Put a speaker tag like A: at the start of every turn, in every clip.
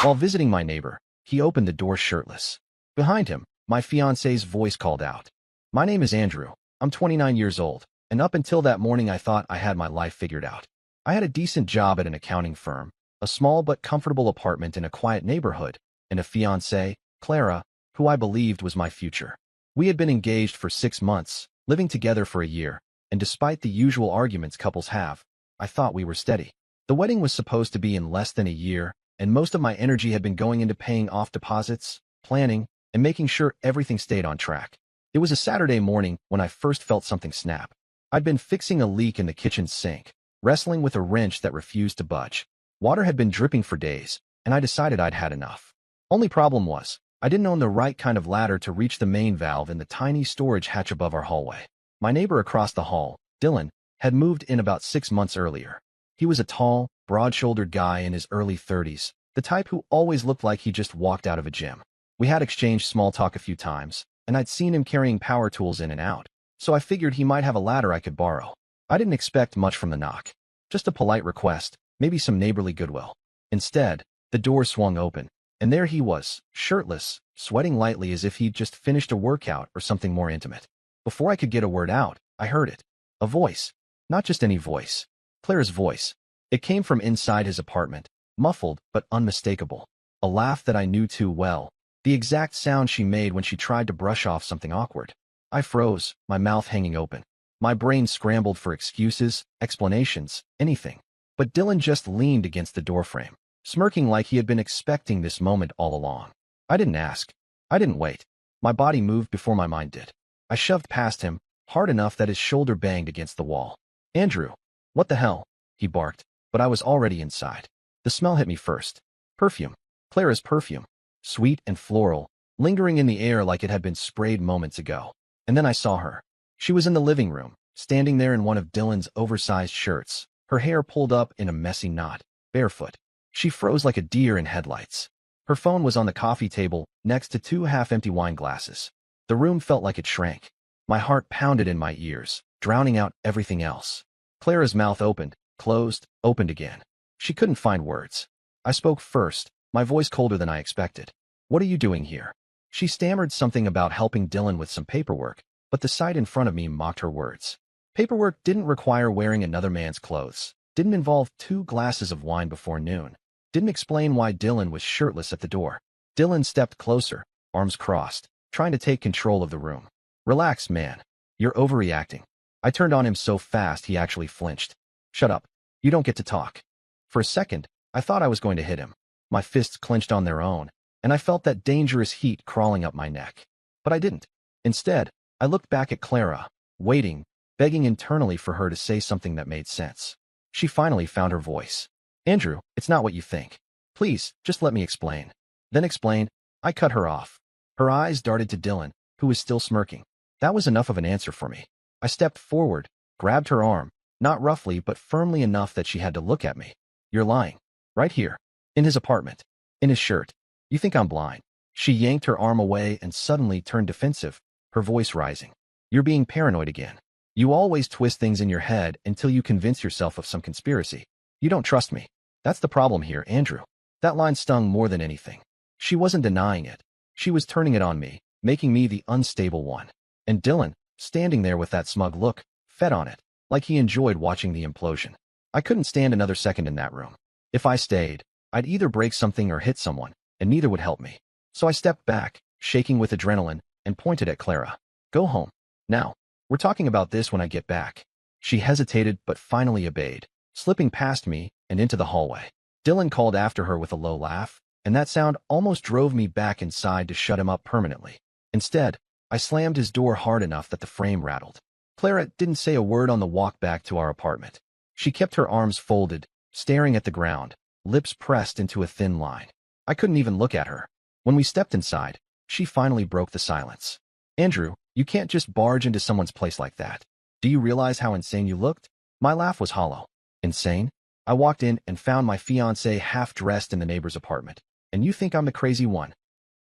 A: While visiting my neighbor, he opened the door shirtless. Behind him, my fiancé's voice called out, "My name is Andrew. I'm 29 years old, and up until that morning I thought I had my life figured out. I had a decent job at an accounting firm, a small but comfortable apartment in a quiet neighborhood, and a fiancée, Clara, who I believed was my future. We had been engaged for 6 months, living together for a year, and despite the usual arguments couples have, I thought we were steady. The wedding was supposed to be in less than a year, and most of my energy had been going into paying off deposits, planning, and making sure everything stayed on track. It was a Saturday morning when I first felt something snap. I'd been fixing a leak in the kitchen sink, wrestling with a wrench that refused to budge. Water had been dripping for days, and I decided I'd had enough. Only problem was, I didn't own the right kind of ladder to reach the main valve in the tiny storage hatch above our hallway. My neighbor across the hall, Dylan, had moved in about 6 months earlier. He was a tall, broad-shouldered guy in his early 30s, the type who always looked like he just walked out of a gym. We had exchanged small talk a few times, and I'd seen him carrying power tools in and out, so I figured he might have a ladder I could borrow. I didn't expect much from the knock. Just a polite request, maybe some neighborly goodwill. Instead, the door swung open, and there he was, shirtless, sweating lightly as if he'd just finished a workout or something more intimate. Before I could get a word out, I heard it. A voice. Not just any voice. Claire's voice. It came from inside his apartment, muffled but unmistakable. A laugh that I knew too well. The exact sound she made when she tried to brush off something awkward. I froze, my mouth hanging open. My brain scrambled for excuses, explanations, anything. But Dylan just leaned against the doorframe, smirking like he had been expecting this moment all along. I didn't ask. I didn't wait. My body moved before my mind did. I shoved past him, hard enough that his shoulder banged against the wall. "Andrew, what the hell?" he barked, but I was already inside. The smell hit me first. Perfume. Clara's perfume. Sweet and floral, lingering in the air like it had been sprayed moments ago. And then I saw her. She was in the living room, standing there in one of Dylan's oversized shirts, her hair pulled up in a messy knot, barefoot. She froze like a deer in headlights. Her phone was on the coffee table, next to 2 half-empty wine glasses. The room felt like it shrank. My heart pounded in my ears, drowning out everything else. Clara's mouth opened, closed, opened again. She couldn't find words. I spoke first, my voice colder than I expected. "What are you doing here?" She stammered something about helping Dylan with some paperwork, but the sight in front of me mocked her words. Paperwork didn't require wearing another man's clothes, didn't involve 2 glasses of wine before noon, didn't explain why Dylan was shirtless at the door. Dylan stepped closer, arms crossed, trying to take control of the room. "Relax, man. You're overreacting." I turned on him so fast he actually flinched. "Shut up. You don't get to talk." For a second, I thought I was going to hit him. My fists clenched on their own, and I felt that dangerous heat crawling up my neck. But I didn't. Instead, I looked back at Clara, waiting, begging internally for her to say something that made sense. She finally found her voice. "Andrew, it's not what you think. Please, just let me explain." Then explain. I cut her off. Her eyes darted to Dylan, who was still smirking. That was enough of an answer for me. I stepped forward, grabbed her arm, not roughly but firmly enough that she had to look at me. "You're lying. Right here. In his apartment. In his shirt. You think I'm blind." She yanked her arm away and suddenly turned defensive, her voice rising. "You're being paranoid again. You always twist things in your head until you convince yourself of some conspiracy. You don't trust me. That's the problem here, Andrew." That line stung more than anything. She wasn't denying it. She was turning it on me, making me the unstable one. And Dylan, standing there with that smug look, fed on it, like he enjoyed watching the implosion. I couldn't stand another second in that room. If I stayed, I'd either break something or hit someone, and neither would help me. So I stepped back, shaking with adrenaline, and pointed at Clara. "Go home. Now. We're talking about this when I get back." She hesitated but finally obeyed, slipping past me and into the hallway. Dylan called after her with a low laugh, and that sound almost drove me back inside to shut him up permanently. Instead, I slammed his door hard enough that the frame rattled. Clara didn't say a word on the walk back to our apartment. She kept her arms folded, staring at the ground, lips pressed into a thin line. I couldn't even look at her. When we stepped inside, she finally broke the silence. "Andrew, you can't just barge into someone's place like that. Do you realize how insane you looked?" My laugh was hollow. "Insane?" I walked in and found my fiancé half-dressed in the neighbor's apartment. "And you think I'm the crazy one?"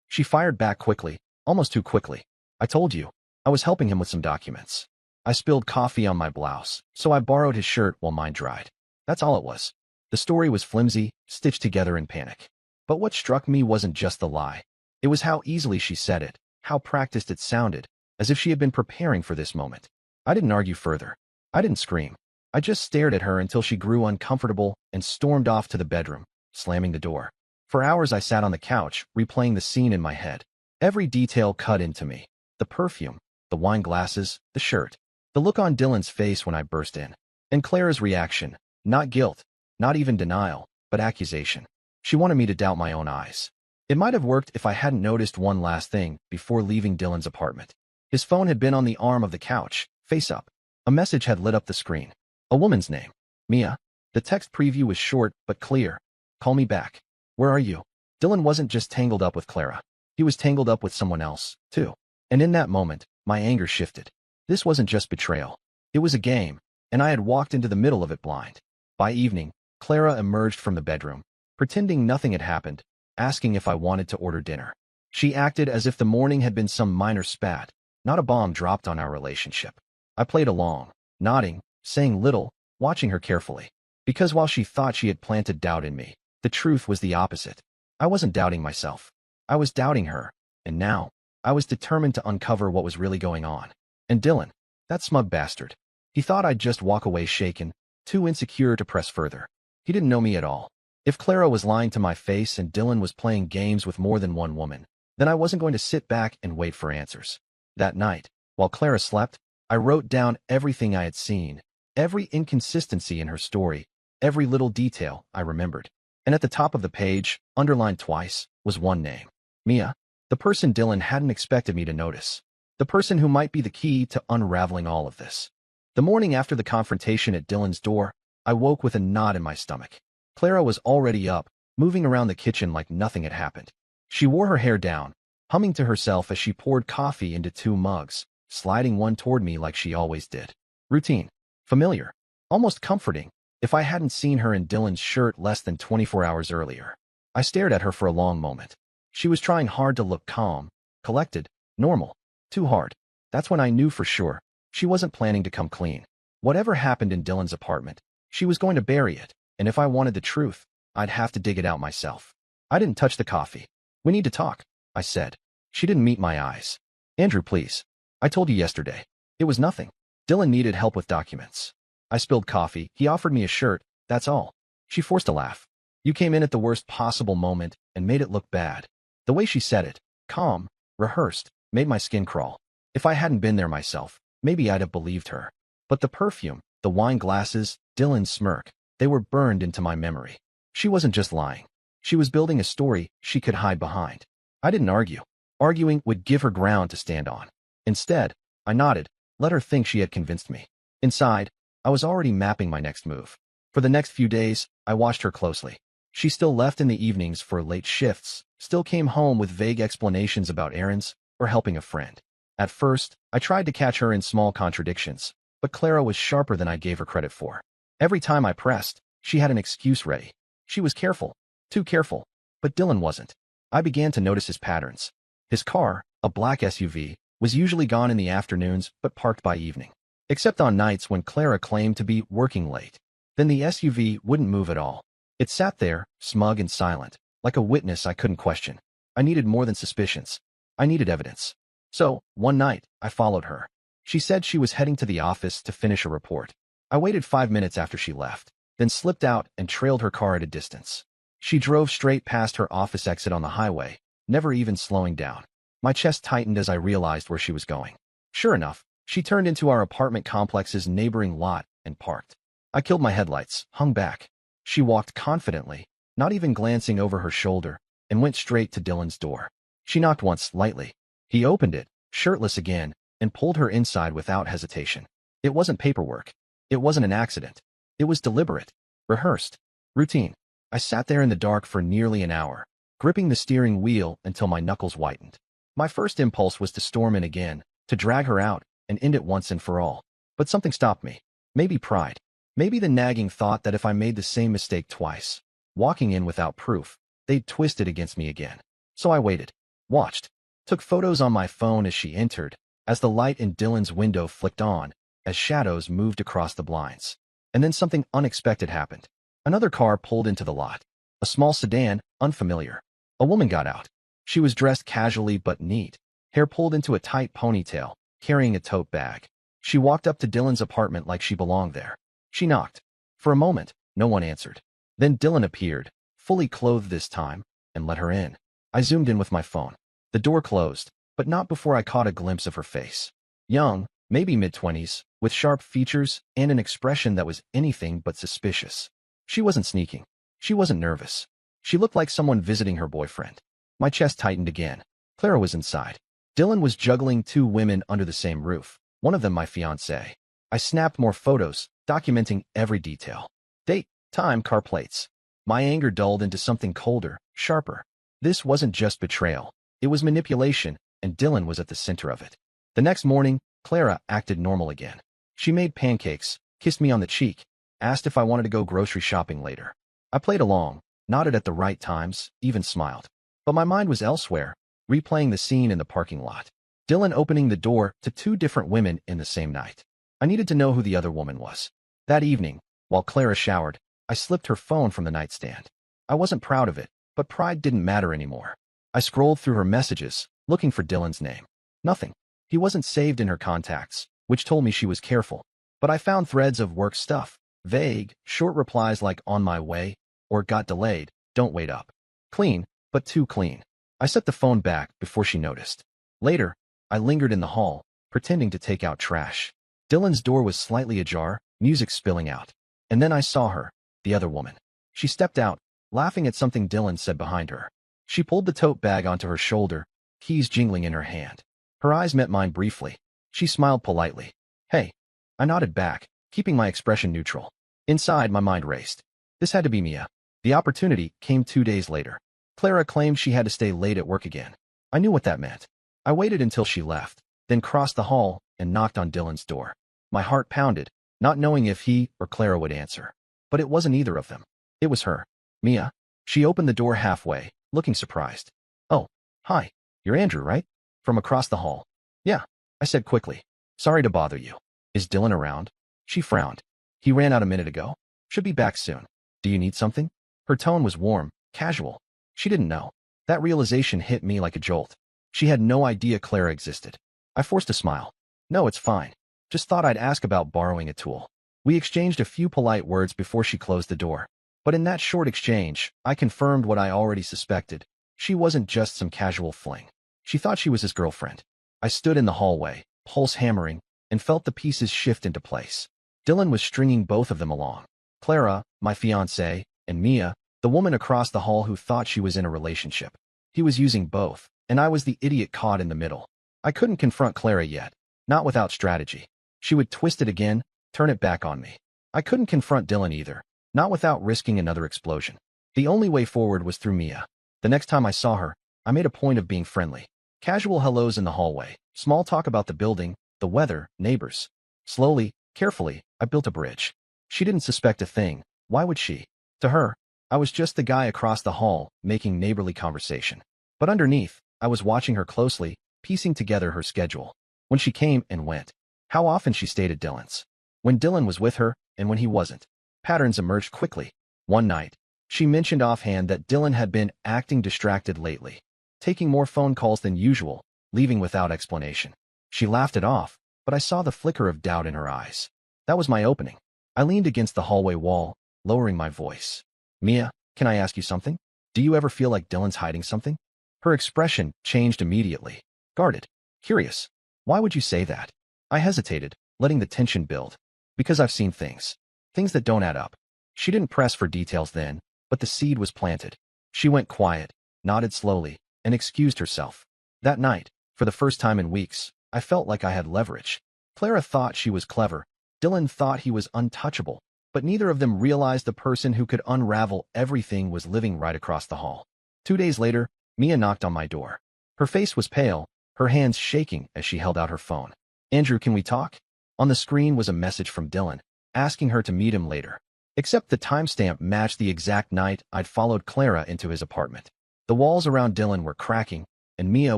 A: She fired back quickly, almost too quickly. "I told you. I was helping him with some documents. I spilled coffee on my blouse, so I borrowed his shirt while mine dried. That's all it was." The story was flimsy, stitched together in panic. But what struck me wasn't just the lie. It was how easily she said it, how practiced it sounded, as if she had been preparing for this moment. I didn't argue further. I didn't scream. I just stared at her until she grew uncomfortable and stormed off to the bedroom, slamming the door. For hours I sat on the couch, replaying the scene in my head. Every detail cut into me. The perfume, the wine glasses, the shirt, the look on Dylan's face when I burst in. And Clara's reaction, not guilt, not even denial, but accusation. She wanted me to doubt my own eyes. It might have worked if I hadn't noticed one last thing before leaving Dylan's apartment. His phone had been on the arm of the couch, face up. A message had lit up the screen. A woman's name. Mia. The text preview was short but clear. Call me back. Where are you? Dylan wasn't just tangled up with Clara. He was tangled up with someone else, too. And in that moment, my anger shifted. This wasn't just betrayal. It was a game, and I had walked into the middle of it blind. By evening, Clara emerged from the bedroom, pretending nothing had happened, asking if I wanted to order dinner. She acted as if the morning had been some minor spat, not a bomb dropped on our relationship. I played along, nodding, saying little, watching her carefully. Because while she thought she had planted doubt in me, the truth was the opposite. I wasn't doubting myself. I was doubting her, and now, I was determined to uncover what was really going on. And Dylan, that smug bastard, he thought I'd just walk away shaken, too insecure to press further. He didn't know me at all. If Clara was lying to my face and Dylan was playing games with more than one woman, then I wasn't going to sit back and wait for answers. That night, while Clara slept, I wrote down everything I had seen, every inconsistency in her story, every little detail I remembered. And at the top of the page, underlined twice, was one name. Mia. The person Dylan hadn't expected me to notice. The person who might be the key to unraveling all of this. The morning after the confrontation at Dylan's door, I woke with a knot in my stomach. Clara was already up, moving around the kitchen like nothing had happened. She wore her hair down, humming to herself as she poured coffee into 2 mugs, sliding one toward me like she always did. Routine. Familiar. Almost comforting, if I hadn't seen her in Dylan's shirt less than 24 hours earlier. I stared at her for a long moment. She was trying hard to look calm, collected, normal. Too hard. That's when I knew for sure. She wasn't planning to come clean. Whatever happened in Dylan's apartment, she was going to bury it, and if I wanted the truth, I'd have to dig it out myself. I didn't touch the coffee. We need to talk, I said. She didn't meet my eyes. Andrew, please. I told you yesterday. It was nothing. Dylan needed help with documents. I spilled coffee. He offered me a shirt. That's all. She forced a laugh. You came in at the worst possible moment and made it look bad. The way she said it, calm, rehearsed, made my skin crawl. If I hadn't been there myself, maybe I'd have believed her. But the perfume, the wine glasses, Dylan's smirk, they were burned into my memory. She wasn't just lying. She was building a story she could hide behind. I didn't argue. Arguing would give her ground to stand on. Instead, I nodded, let her think she had convinced me. Inside, I was already mapping my next move. For the next few days, I watched her closely. She still left in the evenings for late shifts, still came home with vague explanations about errands or helping a friend. At first, I tried to catch her in small contradictions, but Clara was sharper than I gave her credit for. Every time I pressed, she had an excuse ready. She was careful, too careful, but Dylan wasn't. I began to notice his patterns. His car, a black SUV, was usually gone in the afternoons but parked by evening. Except on nights when Clara claimed to be working late. Then the SUV wouldn't move at all. It sat there, smug and silent, like a witness I couldn't question. I needed more than suspicions. I needed evidence. So, one night, I followed her. She said she was heading to the office to finish a report. I waited 5 minutes after she left, then slipped out and trailed her car at a distance. She drove straight past her office exit on the highway, never even slowing down. My chest tightened as I realized where she was going. Sure enough, she turned into our apartment complex's neighboring lot and parked. I killed my headlights, hung back. She walked confidently, not even glancing over her shoulder, and went straight to Dylan's door. She knocked once, lightly. He opened it, shirtless again, and pulled her inside without hesitation. It wasn't paperwork. It wasn't an accident. It was deliberate, rehearsed, routine. I sat there in the dark for nearly an hour, gripping the steering wheel until my knuckles whitened. My first impulse was to storm in again, to drag her out and end it once and for all. But something stopped me. Maybe pride. Maybe the nagging thought that if I made the same mistake twice, walking in without proof, they'd twist it against me again. So I waited, watched, took photos on my phone as she entered, as the light in Dylan's window flicked on, as shadows moved across the blinds. And then something unexpected happened. Another car pulled into the lot. A small sedan, unfamiliar. A woman got out. She was dressed casually but neat, hair pulled into a tight ponytail, carrying a tote bag. She walked up to Dylan's apartment like she belonged there. She knocked. For a moment, no one answered. Then Dylan appeared, fully clothed this time, and let her in. I zoomed in with my phone. The door closed, but not before I caught a glimpse of her face. Young, maybe mid-20s, with sharp features and an expression that was anything but suspicious. She wasn't sneaking. She wasn't nervous. She looked like someone visiting her boyfriend. My chest tightened again. Clara was inside. Dylan was juggling two women under the same roof, one of them my fiancée. I snapped more photos, documenting every detail. Date, time, car plates. My anger dulled into something colder, sharper. This wasn't just betrayal. It was manipulation, and Dylan was at the center of it. The next morning, Clara acted normal again. She made pancakes, kissed me on the cheek, asked if I wanted to go grocery shopping later. I played along, nodded at the right times, even smiled. But my mind was elsewhere, replaying the scene in the parking lot. Dylan opening the door to two different women in the same night. I needed to know who the other woman was. That evening, while Clara showered, I slipped her phone from the nightstand. I wasn't proud of it, but pride didn't matter anymore. I scrolled through her messages, looking for Dylan's name. Nothing. He wasn't saved in her contacts, which told me she was careful. But I found threads of work stuff, vague, short replies like "on my way" or "got delayed, don't wait up." Clean, but too clean. I set the phone back before she noticed. Later, I lingered in the hall, pretending to take out trash. Dylan's door was slightly ajar, music spilling out. And then I saw her, the other woman. She stepped out, laughing at something Dylan said behind her. She pulled the tote bag onto her shoulder, keys jingling in her hand. Her eyes met mine briefly. She smiled politely. "Hey." I nodded back, keeping my expression neutral. Inside, my mind raced. This had to be Mia. The opportunity came 2 days later. Clara claimed she had to stay late at work again. I knew what that meant. I waited until she left, then crossed the hall and knocked on Dylan's door. My heart pounded, not knowing if he or Clara would answer. But it wasn't either of them. It was her. Mia. She opened the door halfway, looking surprised. "Oh, hi. You're Andrew, right? From across the hall." "Yeah," I said quickly. "Sorry to bother you. Is Dylan around?" She frowned. "He ran out a minute ago. Should be back soon. Do you need something?" Her tone was warm, casual. She didn't know. That realization hit me like a jolt. She had no idea Clara existed. I forced a smile. "No, it's fine. Just thought I'd ask about borrowing a tool." We exchanged a few polite words before she closed the door. But in that short exchange, I confirmed what I already suspected. She wasn't just some casual fling. She thought she was his girlfriend. I stood in the hallway, pulse hammering, and felt the pieces shift into place. Dylan was stringing both of them along. Clara, my fiancée, and Mia, the woman across the hall who thought she was in a relationship. He was using both, and I was the idiot caught in the middle. I couldn't confront Clara yet, not without strategy. She would twist it again, turn it back on me. I couldn't confront Dylan either, not without risking another explosion. The only way forward was through Mia. The next time I saw her, I made a point of being friendly. Casual hellos in the hallway, small talk about the building, the weather, neighbors. Slowly, carefully, I built a bridge. She didn't suspect a thing. Why would she? To her, I was just the guy across the hall, making neighborly conversation. But underneath, I was watching her closely, piecing together her schedule. When she came and went. How often she stayed at Dylan's. When Dylan was with her, and when he wasn't. Patterns emerged quickly. One night, she mentioned offhand that Dylan had been acting distracted lately, taking more phone calls than usual, leaving without explanation. She laughed it off, but I saw the flicker of doubt in her eyes. That was my opening. I leaned against the hallway wall, lowering my voice. "Mia, can I ask you something? Do you ever feel like Dylan's hiding something?" Her expression changed immediately. Guarded. Curious. "Why would you say that?" I hesitated, letting the tension build. "Because I've seen things. Things that don't add up." She didn't press for details then, but the seed was planted. She went quiet, nodded slowly, and excused herself. That night, for the first time in weeks, I felt like I had leverage. Clara thought she was clever. Dylan thought he was untouchable, but neither of them realized the person who could unravel everything was living right across the hall. 2 days later, Mia knocked on my door. Her face was pale, her hands shaking as she held out her phone. "Andrew, can we talk?" On the screen was a message from Dylan, asking her to meet him later. Except the timestamp matched the exact night I'd followed Clara into his apartment. The walls around Dylan were cracking, and Mia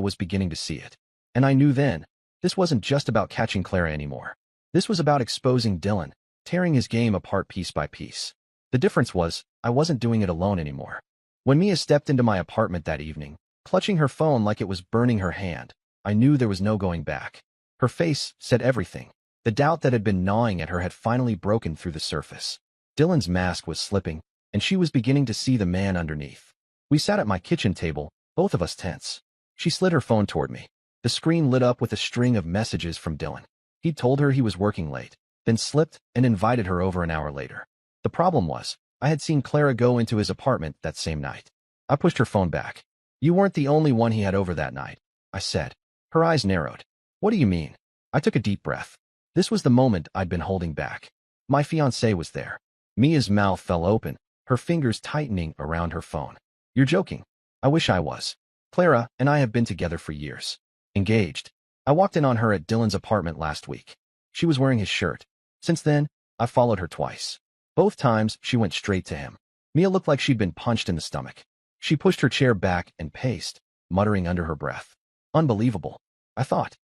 A: was beginning to see it. And I knew then, this wasn't just about catching Clara anymore. This was about exposing Dylan, tearing his game apart piece by piece. The difference was, I wasn't doing it alone anymore. When Mia stepped into my apartment that evening, clutching her phone like it was burning her hand, I knew there was no going back. Her face said everything. The doubt that had been gnawing at her had finally broken through the surface. Dylan's mask was slipping, and she was beginning to see the man underneath. We sat at my kitchen table, both of us tense. She slid her phone toward me. The screen lit up with a string of messages from Dylan. He'd told her he was working late, then slipped and invited her over an hour later. The problem was, I had seen Clara go into his apartment that same night. I pushed her phone back. "You weren't the only one he had over that night," I said. Her eyes narrowed. "What do you mean?" I took a deep breath. This was the moment I'd been holding back. My fiancée was there. Mia's mouth fell open, her fingers tightening around her phone. "You're joking." "I wish I was. Clara and I have been together for years. Engaged. I walked in on her at Dylan's apartment last week. She was wearing his shirt. Since then, I followed her twice. Both times, she went straight to him. Mia looked like she'd been punched in the stomach. She pushed her chair back and paced, muttering under her breath. Unbelievable. I thought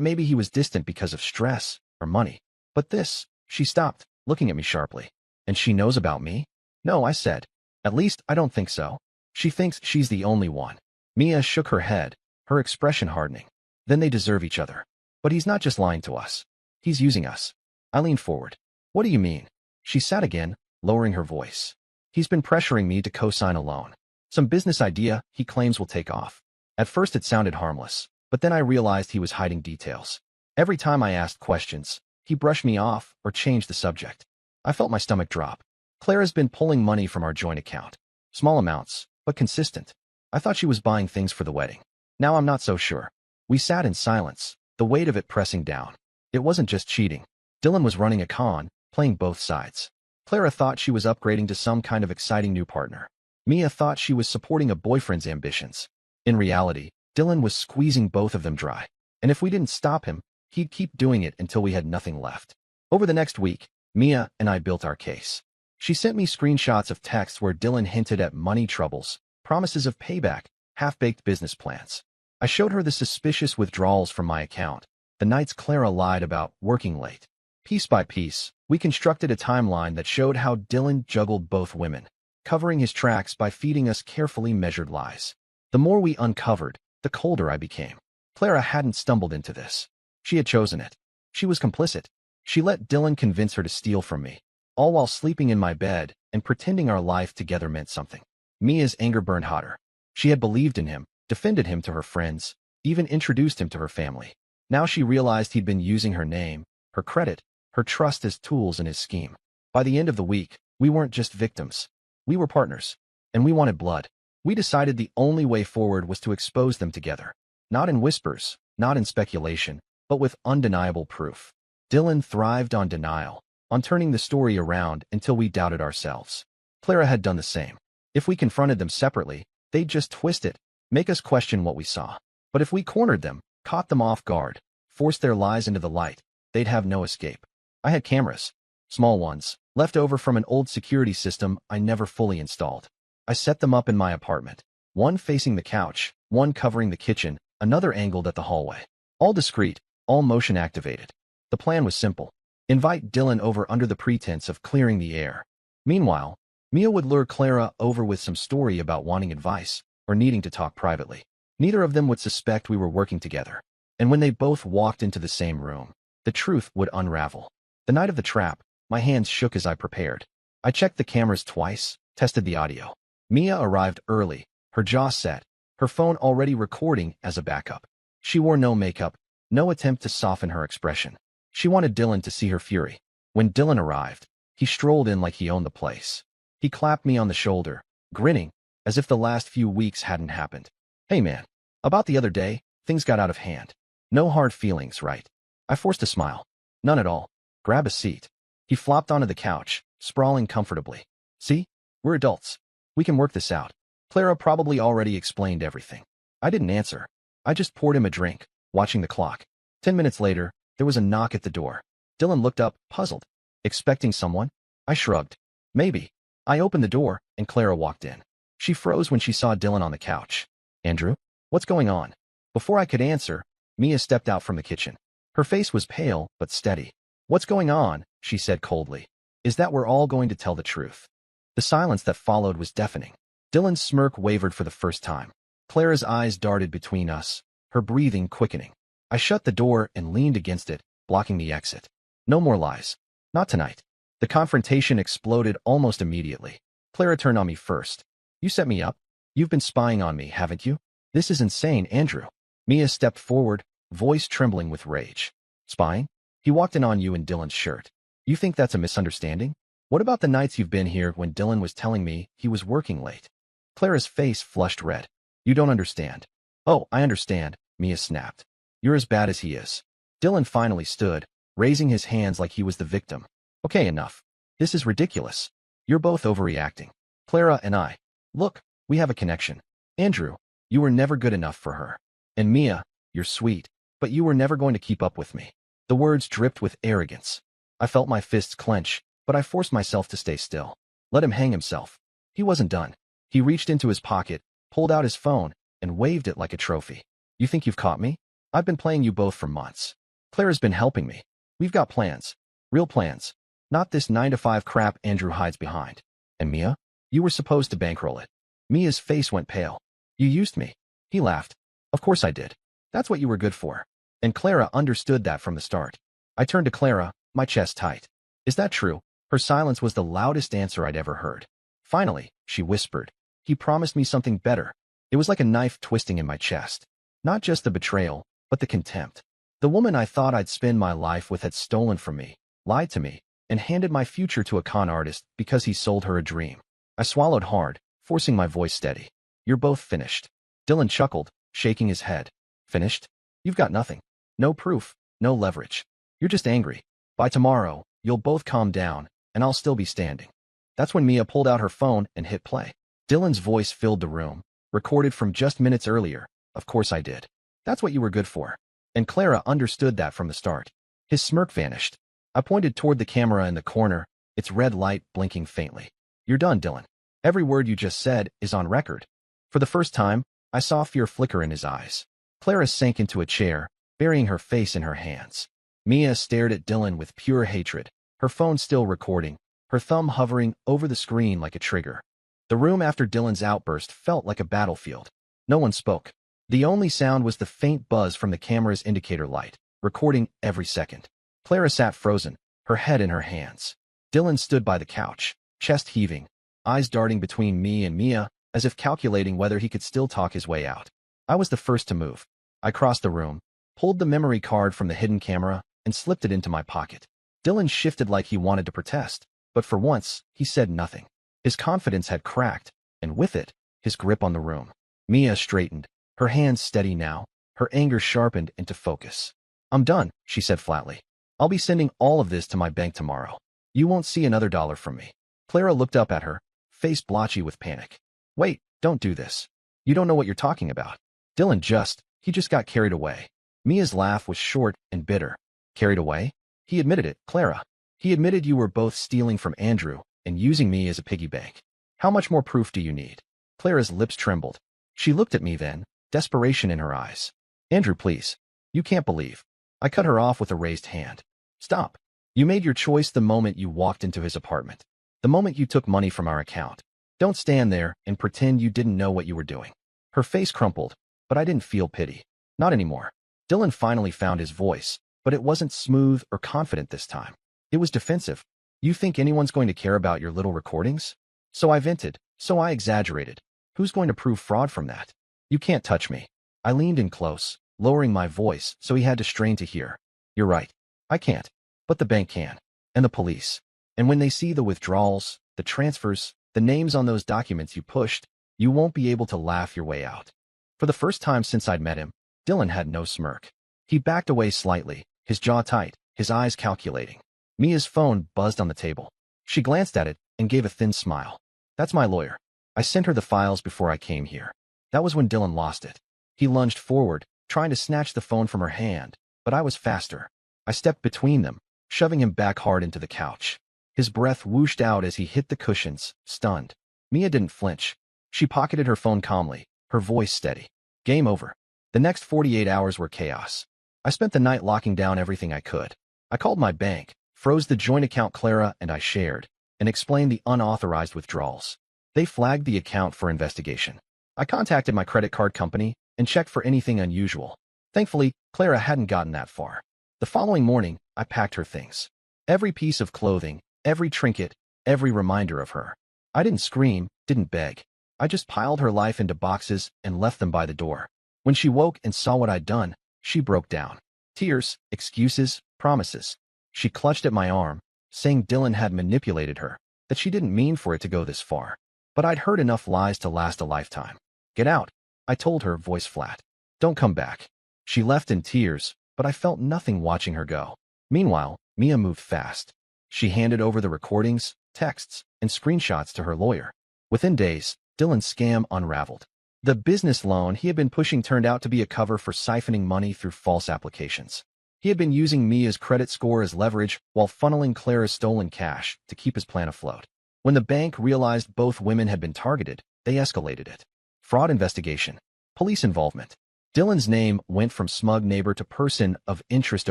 A: maybe he was distant because of stress or money. But this, she stopped, looking at me sharply. "And she knows about me?" "No," I said. "At least, I don't think so. She thinks she's the only one." Mia shook her head, her expression hardening. "Then they deserve each other. But he's not just lying to us. He's using us." I leaned forward. "What do you mean?" She sat again, lowering her voice. "He's been pressuring me to co-sign a loan. Some business idea he claims will take off. At first it sounded harmless, but then I realized he was hiding details. Every time I asked questions, he brushed me off or changed the subject. I felt my stomach drop. Clara's been pulling money from our joint account. Small amounts, but consistent. I thought she was buying things for the wedding. Now I'm not so sure." We sat in silence, the weight of it pressing down. It wasn't just cheating. Dylan was running a con, playing both sides. Clara thought she was upgrading to some kind of exciting new partner. Mia thought she was supporting a boyfriend's ambitions. In reality, Dylan was squeezing both of them dry. And if we didn't stop him, he'd keep doing it until we had nothing left. Over the next week, Mia and I built our case. She sent me screenshots of texts where Dylan hinted at money troubles, promises of payback, half-baked business plans. I showed her the suspicious withdrawals from my account, the nights Clara lied about working late. Piece by piece, we constructed a timeline that showed how Dylan juggled both women, covering his tracks by feeding us carefully measured lies. The more we uncovered, the colder I became. Clara hadn't stumbled into this. She had chosen it. She was complicit. She let Dylan convince her to steal from me, all while sleeping in my bed and pretending our life together meant something. Mia's anger burned hotter. She had believed in him, defended him to her friends, even introduced him to her family. Now she realized he'd been using her name, her credit, her trust as tools in his scheme. By the end of the week, we weren't just victims. We were partners. And we wanted blood. We decided the only way forward was to expose them together. Not in whispers, not in speculation, but with undeniable proof. Dylan thrived on denial, on turning the story around until we doubted ourselves. Clara had done the same. If we confronted them separately, they'd just twist it, make us question what we saw. But if we cornered them, caught them off guard, forced their lies into the light, they'd have no escape. I had cameras, small ones, left over from an old security system I never fully installed. I set them up in my apartment, one facing the couch, one covering the kitchen, another angled at the hallway. All discreet, all motion activated. The plan was simple. Invite Dylan over under the pretense of clearing the air. Meanwhile, Mia would lure Clara over with some story about wanting advice or needing to talk privately. Neither of them would suspect we were working together. And when they both walked into the same room, the truth would unravel. The night of the trap, my hands shook as I prepared. I checked the cameras twice, tested the audio. Mia arrived early, her jaw set, her phone already recording as a backup. She wore no makeup, no attempt to soften her expression. She wanted Dylan to see her fury. When Dylan arrived, he strolled in like he owned the place. He clapped me on the shoulder, grinning, as if the last few weeks hadn't happened. "Hey man, about the other day, things got out of hand. No hard feelings, right?" I forced a smile. "None at all. Grab a seat." He flopped onto the couch, sprawling comfortably. "See? We're adults. We can work this out." Clara probably already explained everything. I didn't answer. I just poured him a drink, watching the clock. 10 minutes later, there was a knock at the door. Dylan looked up, puzzled. "Expecting someone?" I shrugged. "Maybe." I opened the door, and Clara walked in. She froze when she saw Dylan on the couch. "Andrew? What's going on?" Before I could answer, Mia stepped out from the kitchen. Her face was pale, but steady. "What's going on?" she said coldly. "Is that we're all going to tell the truth?" The silence that followed was deafening. Dylan's smirk wavered for the first time. Clara's eyes darted between us, her breathing quickening. I shut the door and leaned against it, blocking the exit. No more lies. Not tonight. The confrontation exploded almost immediately. Clara turned on me first. You set me up? You've been spying on me, haven't you? This is insane, Andrew. Mia stepped forward, voice trembling with rage. Spying? He walked in on you in Dylan's shirt. You think that's a misunderstanding? What about the nights you've been here when Dylan was telling me he was working late? Clara's face flushed red. You don't understand. Oh, I understand, Mia snapped. You're as bad as he is. Dylan finally stood, raising his hands like he was the victim. Okay, enough. This is ridiculous. You're both overreacting. Clara and I. Look, we have a connection. Andrew, you were never good enough for her. And Mia, you're sweet, but you were never going to keep up with me. The words dripped with arrogance. I felt my fists clench, but I forced myself to stay still. Let him hang himself. He wasn't done. He reached into his pocket, pulled out his phone, and waved it like a trophy. You think you've caught me? I've been playing you both for months. Clara's been helping me. We've got plans. Real plans. Not this 9-to-5 crap Andrew hides behind. And Mia? You were supposed to bankroll it. Mia's face went pale. You used me. He laughed. Of course I did. That's what you were good for. And Clara understood that from the start. I turned to Clara, my chest tight. Is that true? Her silence was the loudest answer I'd ever heard. Finally, she whispered. He promised me something better. It was like a knife twisting in my chest. Not just the betrayal, but the contempt. The woman I thought I'd spend my life with had stolen from me, lied to me, and handed my future to a con artist because he sold her a dream. I swallowed hard, forcing my voice steady. You're both finished. Dylan chuckled, shaking his head. Finished? You've got nothing. No proof, no leverage. You're just angry. By tomorrow, you'll both calm down, and I'll still be standing. That's when Mia pulled out her phone and hit play. Dylan's voice filled the room, recorded from just minutes earlier. Of course I did. That's what you were good for. And Clara understood that from the start. His smirk vanished. I pointed toward the camera in the corner, its red light blinking faintly. You're done, Dylan. Every word you just said is on record. For the first time, I saw fear flicker in his eyes. Clara sank into a chair, burying her face in her hands. Mia stared at Dylan with pure hatred, her phone still recording, her thumb hovering over the screen like a trigger. The room after Dylan's outburst felt like a battlefield. No one spoke. The only sound was the faint buzz from the camera's indicator light, recording every second. Clara sat frozen, her head in her hands. Dylan stood by the couch, chest heaving, eyes darting between me and Mia, as if calculating whether he could still talk his way out. I was the first to move. I crossed the room, pulled the memory card from the hidden camera, and slipped it into my pocket. Dylan shifted like he wanted to protest, but for once, he said nothing. His confidence had cracked, and with it, his grip on the room. Mia straightened, her hands steady now, her anger sharpened into focus. I'm done, she said flatly. I'll be sending all of this to my bank tomorrow. You won't see another dollar from me. Clara looked up at her, face blotchy with panic. Wait, don't do this. You don't know what you're talking about. Dylan he just got carried away. Mia's laugh was short and bitter. Carried away? He admitted it, Clara. He admitted you were both stealing from Andrew and using me as a piggy bank. How much more proof do you need? Clara's lips trembled. She looked at me then, desperation in her eyes. Andrew, please. You can't believe. I cut her off with a raised hand. Stop. You made your choice the moment you walked into his apartment. The moment you took money from our account. Don't stand there and pretend you didn't know what you were doing. Her face crumpled, but I didn't feel pity. Not anymore. Dylan finally found his voice, but it wasn't smooth or confident this time. It was defensive. You think anyone's going to care about your little recordings? So I vented, so I exaggerated. Who's going to prove fraud from that? You can't touch me. I leaned in close, lowering my voice so he had to strain to hear. You're right. I can't. But the bank can. And the police. And when they see the withdrawals, the transfers, the names on those documents you pushed, you won't be able to laugh your way out. For the first time since I'd met him, Dylan had no smirk. He backed away slightly, his jaw tight, his eyes calculating. Mia's phone buzzed on the table. She glanced at it and gave a thin smile. That's my lawyer. I sent her the files before I came here. That was when Dylan lost it. He lunged forward, trying to snatch the phone from her hand, but I was faster. I stepped between them, shoving him back hard into the couch. His breath whooshed out as he hit the cushions, stunned. Mia didn't flinch. She pocketed her phone calmly, her voice steady. Game over. The next 48 hours were chaos. I spent the night locking down everything I could. I called my bank, froze the joint account Clara and I shared, and explained the unauthorized withdrawals. They flagged the account for investigation. I contacted my credit card company and checked for anything unusual. Thankfully, Clara hadn't gotten that far. The following morning, I packed her things. Every piece of clothing, every trinket, every reminder of her. I didn't scream, didn't beg. I just piled her life into boxes and left them by the door. When she woke and saw what I'd done, she broke down. Tears, excuses, promises. She clutched at my arm, saying Dylan had manipulated her, that she didn't mean for it to go this far. But I'd heard enough lies to last a lifetime. Get out, I told her, voice flat. Don't come back. She left in tears, but I felt nothing watching her go. Meanwhile, Mia moved fast. She handed over the recordings, texts, and screenshots to her lawyer. Within days, Dylan's scam unraveled. The business loan he had been pushing turned out to be a cover for siphoning money through false applications. He had been using Mia's credit score as leverage while funneling Clara's stolen cash to keep his plan afloat. When the bank realized both women had been targeted, they escalated it. Fraud investigation. Police involvement. Dylan's name went from smug neighbor to person of interest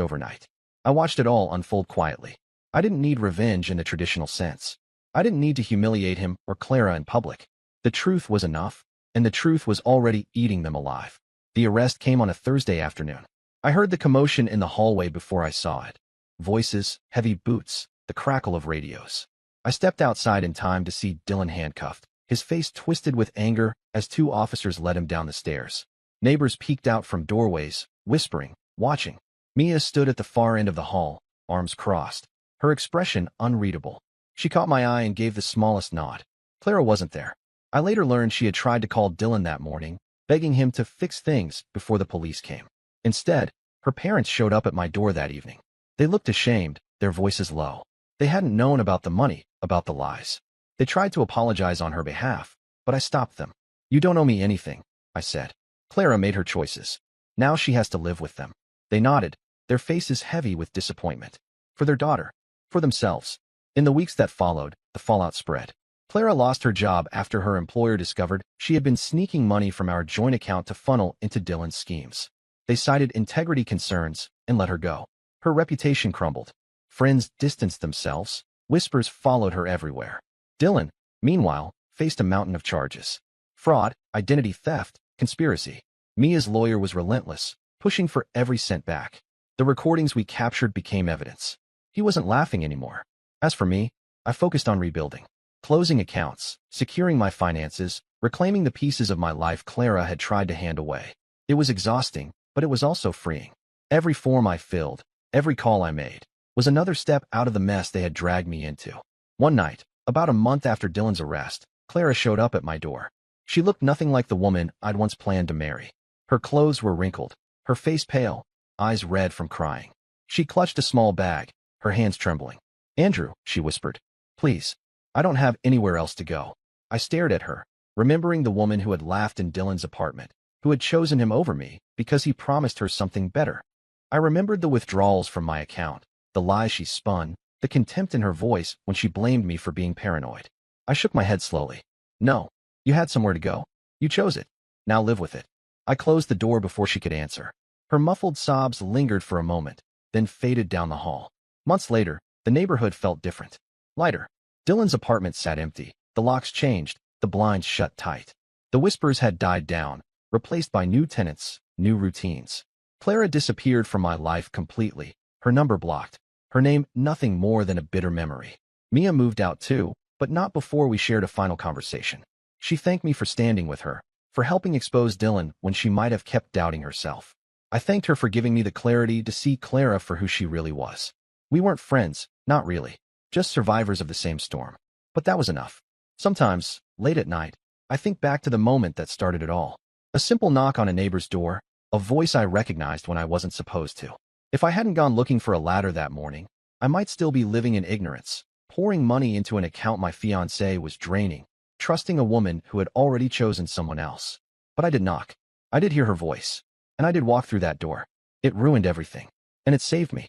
A: overnight. I watched it all unfold quietly. I didn't need revenge in the traditional sense. I didn't need to humiliate him or Clara in public. The truth was enough, and the truth was already eating them alive. The arrest came on a Thursday afternoon. I heard the commotion in the hallway before I saw it. Voices, heavy boots, the crackle of radios. I stepped outside in time to see Dylan handcuffed, his face twisted with anger as two officers led him down the stairs. Neighbors peeked out from doorways, whispering, watching. Mia stood at the far end of the hall, arms crossed, her expression unreadable. She caught my eye and gave the smallest nod. Clara wasn't there. I later learned she had tried to call Dylan that morning, begging him to fix things before the police came. Instead, her parents showed up at my door that evening. They looked ashamed, their voices low. They hadn't known about the money, about the lies. They tried to apologize on her behalf, but I stopped them. You don't owe me anything, I said. Clara made her choices. Now she has to live with them. They nodded, their faces heavy with disappointment. For their daughter. For themselves. In the weeks that followed, the fallout spread. Clara lost her job after her employer discovered she had been sneaking money from our joint account to funnel into Dylan's schemes. They cited integrity concerns and let her go. Her reputation crumbled. Friends distanced themselves. Whispers followed her everywhere. Dylan, meanwhile, faced a mountain of charges. Fraud, identity theft, conspiracy. Mia's lawyer was relentless, pushing for every cent back. The recordings we captured became evidence. He wasn't laughing anymore. As for me, I focused on rebuilding. Closing accounts, securing my finances, reclaiming the pieces of my life Clara had tried to hand away. It was exhausting, but it was also freeing. Every form I filled, every call I made, was another step out of the mess they had dragged me into. One night, about a month after Dylan's arrest, Clara showed up at my door. She looked nothing like the woman I'd once planned to marry. Her clothes were wrinkled, her face pale, eyes red from crying. She clutched a small bag, her hands trembling. Andrew, she whispered. Please. I don't have anywhere else to go. I stared at her, remembering the woman who had laughed in Dylan's apartment, who had chosen him over me because he promised her something better. I remembered the withdrawals from my account, the lies she spun, the contempt in her voice when she blamed me for being paranoid. I shook my head slowly. No, you had somewhere to go. You chose it. Now live with it. I closed the door before she could answer. Her muffled sobs lingered for a moment, then faded down the hall. Months later, the neighborhood felt different. Lighter. Dylan's apartment sat empty. The locks changed, the blinds shut tight. The whispers had died down, replaced by new tenants, new routines. Clara disappeared from my life completely, her number blocked, her name nothing more than a bitter memory. Mia moved out too, but not before we shared a final conversation. She thanked me for standing with her, for helping expose Dylan when she might have kept doubting herself. I thanked her for giving me the clarity to see Clara for who she really was. We weren't friends, not really, just survivors of the same storm. But that was enough. Sometimes, late at night, I think back to the moment that started it all. A simple knock on a neighbor's door, a voice I recognized when I wasn't supposed to. If I hadn't gone looking for a ladder that morning, I might still be living in ignorance, pouring money into an account my fiancé was draining, trusting a woman who had already chosen someone else. But I did knock. I did hear her voice. And I did walk through that door. It ruined everything. And it saved me.